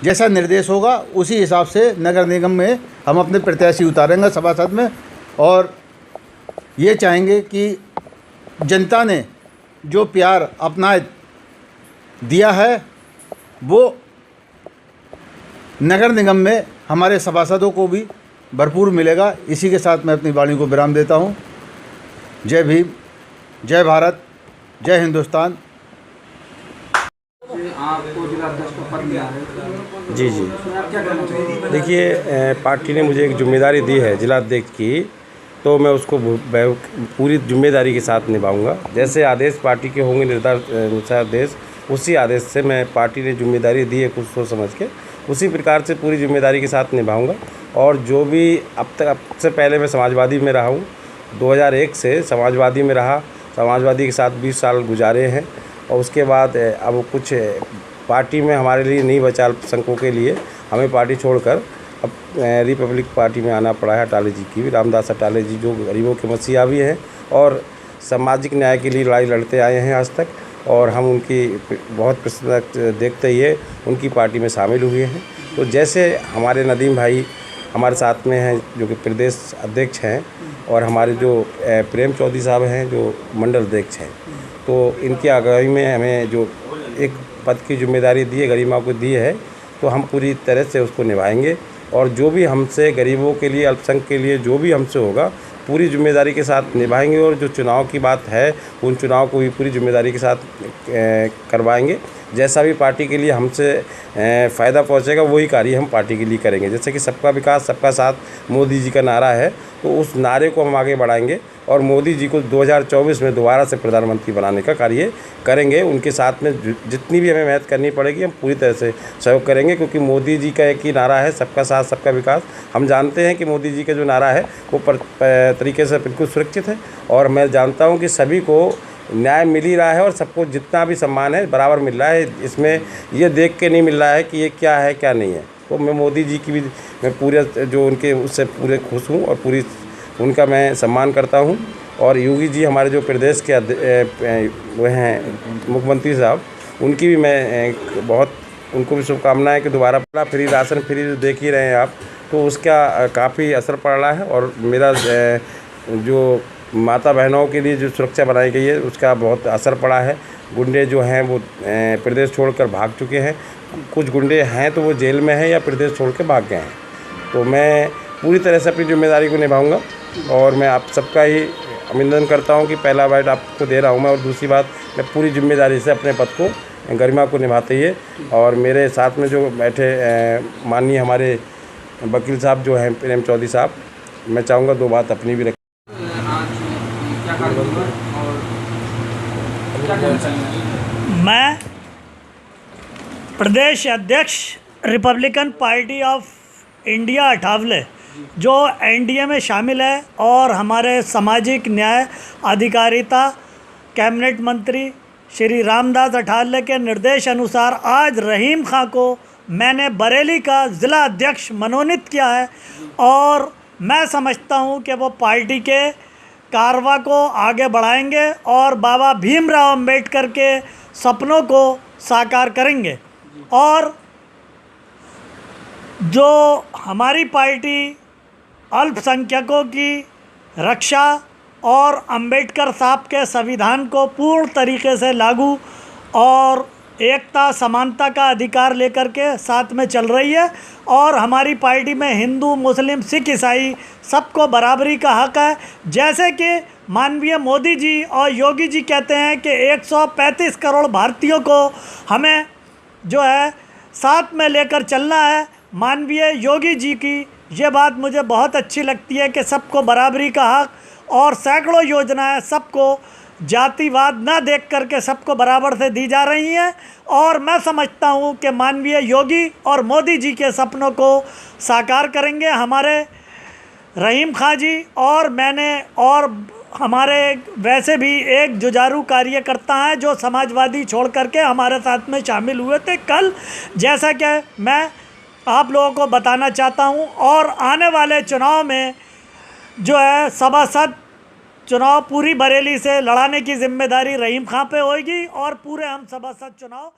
जैसा निर्देश होगा उसी हिसाब से नगर निगम में हम अपने प्रत्याशी उतारेंगे सभासद में। और ये चाहेंगे कि जनता ने जो प्यार अपना दिया है वो नगर निगम में हमारे सभासदों को भी भरपूर मिलेगा। इसी के साथ मैं अपनी वाणी को विराम देता हूँ। जय भीम, जय भारत, जय हिंदुस्तान। आपको जिला अध्यक्ष का पद मिला है, जी जी, आप क्या कहना चाहिए? देखिए पार्टी ने मुझे एक जिम्मेदारी दी है जिला अध्यक्ष की, तो मैं उसको पूरी जिम्मेदारी के साथ निभाऊंगा। जैसे आदेश पार्टी के होंगे निर्धारित आदेश, उसी आदेश से मैं पार्टी ने जिम्मेदारी दी है कुछ सोच समझ के, उसी प्रकार से पूरी जिम्मेदारी के साथ निभाऊंगा। और जो भी अब से पहले मैं समाजवादी में रहा हूँ, 2001 से समाजवादी में रहा, समाजवादी के साथ 20 साल गुजारे हैं। और उसके बाद अब कुछ पार्टी में हमारे लिए नहीं बचा अल्पसंख्यकों के लिए, हमें पार्टी छोड़कर अब रिपब्लिक पार्टी में आना पड़ा है। अटाले जी की, रामदास अटाले जी जो गरीबों के मसीहा भी हैं और सामाजिक न्याय के लिए लड़ाई लड़ते आए हैं आज तक, और हम उनकी बहुत प्रसन्नता देखते ही उनकी पार्टी में शामिल हुए हैं। तो जैसे हमारे नदीम भाई हमारे साथ में हैं जो कि प्रदेश अध्यक्ष हैं, और हमारे जो प्रेम चौधरी साहब हैं जो मंडल अध्यक्ष हैं, तो इनकी आगाही में हमें जो एक पद की जिम्मेदारी दी है, गरिमा को दी है, तो हम पूरी तरह से उसको निभाएंगे। और जो भी हमसे गरीबों के लिए, अल्पसंख्यक के लिए जो भी हमसे होगा पूरी जिम्मेदारी के साथ निभाएंगे। और जो चुनाव की बात है उन चुनाव को भी पूरी जिम्मेदारी के साथ करवाएंगे। जैसा भी पार्टी के लिए हमसे फ़ायदा पहुंचेगा वही कार्य हम पार्टी के लिए करेंगे। जैसे कि सबका विकास सबका साथ मोदी जी का नारा है, तो उस नारे को हम आगे बढ़ाएंगे और मोदी जी को 2024 में दोबारा से प्रधानमंत्री बनाने का कार्य करेंगे। उनके साथ में जितनी भी हमें मेहनत करनी पड़ेगी हम पूरी तरह से सहयोग करेंगे, क्योंकि मोदी जी का एक ही नारा है, सबका साथ सबका विकास। हम जानते हैं कि मोदी जी का जो नारा है वो तरीके से बिल्कुल सुरक्षित है, और मैं जानता हूँ कि सभी को न्याय मिल ही रहा है और सबको जितना भी सम्मान है बराबर मिल रहा है। इसमें ये देख के नहीं मिल रहा है कि ये क्या है क्या नहीं है। तो मैं मोदी जी की भी मैं पूरे जो उनके उससे पूरे खुश हूँ और पूरी उनका मैं सम्मान करता हूँ। और योगी जी हमारे जो प्रदेश के वो हैं मुख्यमंत्री साहब, उनकी भी मैं बहुत उनको भी शुभकामनाएँ कि दोबारा फ्री राशन फ्री जो देख ही रहे हैं आप, तो उसका काफ़ी असर पड़ रहा है। और मेरा जो माता बहनों के लिए जो सुरक्षा बनाई गई है उसका बहुत असर पड़ा है। गुंडे जो हैं वो प्रदेश छोड़कर भाग चुके हैं, कुछ गुंडे हैं तो वो जेल में हैं या प्रदेश छोड़ के भाग गए हैं। तो मैं पूरी तरह से अपनी जिम्मेदारी को निभाऊंगा, और मैं आप सबका ही अभिनंदन करता हूं कि पहला वाइट आपको दे रहा हूं मैं, और दूसरी बात मैं पूरी जिम्मेदारी से अपने पद को गरिमा को निभाते ही। और मेरे साथ में जो बैठे माननीय हमारे वकील साहब जो हैं प्रेम चौधरी साहब, मैं चाहूँगा दो बात अपनी भी मैं प्रदेश अध्यक्ष Republican party of India Athawale जो एनडीए में शामिल है, और हमारे सामाजिक न्याय अधिकारिता कैबिनेट मंत्री श्री रामदास अठावले के निर्देश अनुसार आज रहीम खां को मैंने बरेली का ज़िला अध्यक्ष मनोनीत किया है। और मैं समझता हूं कि वो पार्टी के कारवा को आगे बढ़ाएंगे और बाबा भीमराव अंबेडकर के सपनों को साकार करेंगे। और जो हमारी पार्टी अल्पसंख्यकों की रक्षा और अंबेडकर साहब के संविधान को पूर्ण तरीके से लागू और एकता समानता का अधिकार लेकर के साथ में चल रही है। और हमारी पार्टी में हिंदू, मुस्लिम, सिख, ईसाई सबको बराबरी का हक है। जैसे कि माननीय मोदी जी और योगी जी कहते हैं कि 135 करोड़ भारतीयों को हमें जो है साथ में लेकर चलना है। माननीय योगी जी की ये बात मुझे बहुत अच्छी लगती है कि सबको बराबरी का हक, और सैकड़ों योजनाएं सबको जातिवाद न देख करके सबको बराबर से दी जा रही हैं। और मैं समझता हूं कि माननीय योगी और मोदी जी के सपनों को साकार करेंगे हमारे रहीम खां जी। और मैंने और हमारे वैसे भी एक जुझारू कार्यकर्ता हैं जो समाजवादी छोड़ करके हमारे साथ में शामिल हुए थे कल, जैसा कि मैं आप लोगों को बताना चाहता हूं। और आने वाले चुनाव में जो है सभासद चुनाव पूरी बरेली से लड़ाने की जिम्मेदारी रहीम खां पे होगी, और पूरे हम सभासद चुनाव